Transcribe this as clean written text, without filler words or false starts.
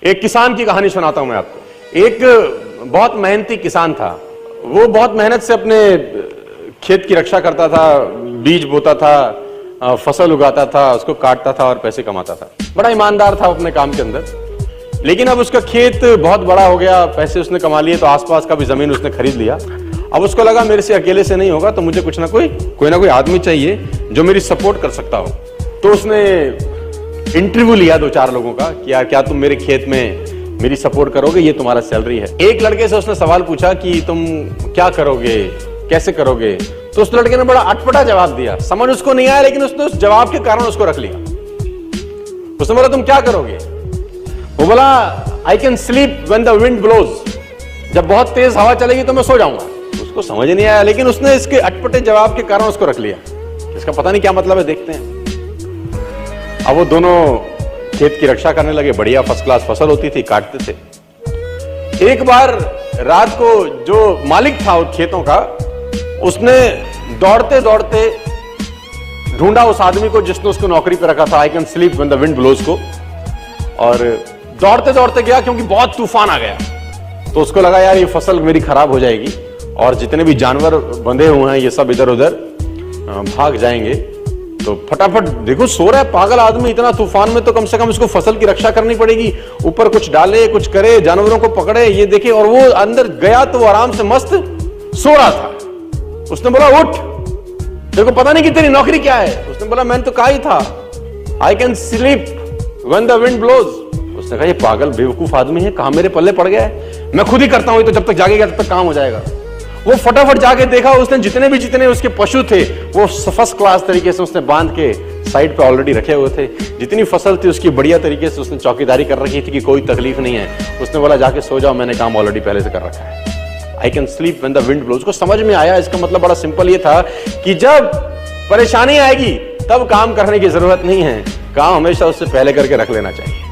एक किसान की कहानी सुनाता हूं मैं आपको। एक बहुत मेहनती किसान था। वो बहुत मेहनत से अपने खेत की रक्षा करता था, बीज बोता था, फसल उगाता था, उसको काटता था और पैसे कमाता था। बड़ा ईमानदार था अपने काम के अंदर। लेकिन अब उसका खेत बहुत बड़ा हो गया, पैसे उसने कमा लिए तो आसपास का भी जमीन उसने खरीद लिया। अब उसको लगा मेरे से अकेले से नहीं होगा, तो मुझे कुछ ना कोई ना कोई आदमी चाहिए जो मेरी सपोर्ट कर सकता हो। तो उसने इंटरव्यू लिया 2-4 लोगों का कि यार क्या तुम मेरे खेत में मेरी सपोर्ट करोगे, ये तुम्हारा सैलरी है। एक लड़के से उसने सवाल पूछा कि तुम क्या करोगे, कैसे करोगे। तो उस लड़के ने बड़ा अटपटा जवाब दिया, समझ उसको नहीं आया, लेकिन उसने उस जवाब के कारण उसको रख लिया। उसने बोला तुम क्या करोगे? वो बोला I can sleep when the wind blows, जब बहुत तेज हवा चलेगी तो मैं सो जाऊंगा। उसको समझ नहीं आया, लेकिन उसने इसके अटपटे जवाब के कारण उसको रख लिया। इसका पता नहीं क्या मतलब है, देखते हैं। अब वो दोनों खेत की रक्षा करने लगे। बढ़िया फर्स्ट क्लास फसल होती थी, काटते थे। एक बार रात को जो मालिक था उन खेतों का, उसने दौड़ते दौड़ते ढूंढा उस आदमी को जिसने उसको नौकरी पे रखा था, I can sleep when the wind blows को, और दौड़ते दौड़ते गया क्योंकि बहुत तूफान आ गया। तो उसको लगा यार ये फसल मेरी खराब हो जाएगी और जितने भी जानवर बंधे हुए हैं ये सब इधर उधर भाग जाएंगे। तो फटाफट, देखो सो रहा है पागल आदमी, इतना तूफान में तो कम से कम इसको फसल की रक्षा करनी पड़ेगी। ऊपर कुछ डाले, कुछ करे, जानवरों को पकड़े, ये देखे। और वो अंदर गया तो वो आराम से मस्त सो रहा था। उसने बोला उठ, तेरे को पता नहीं कि तेरी नौकरी क्या है? उसने बोला मैंने तो कहा ही था I can sleep when the wind blows. उसने कहा ये पागल बेवकूफ आदमी है, कहां मेरे पल्ले पड़ गया है, मैं खुद ही करता हूं, तो जब तक जागेगा तब तक काम हो जाएगा। वो फटाफट जाके देखा, उसने जितने उसके पशु थे वो फर्स्ट क्लास तरीके से उसने बांध के साइड पे ऑलरेडी रखे हुए थे। जितनी फसल थी उसकी बढ़िया तरीके से उसने चौकीदारी कर रखी थी कि कोई तकलीफ नहीं है। उसने बोला जाके सो जाओ, मैंने काम ऑलरेडी पहले से कर रखा है। I can sleep when the wind blows को समझ में आया। इसका मतलब बड़ा सिंपल ये था कि जब परेशानी आएगी तब काम करने की जरूरत नहीं है, काम हमेशा उससे पहले करके रख लेना चाहिए।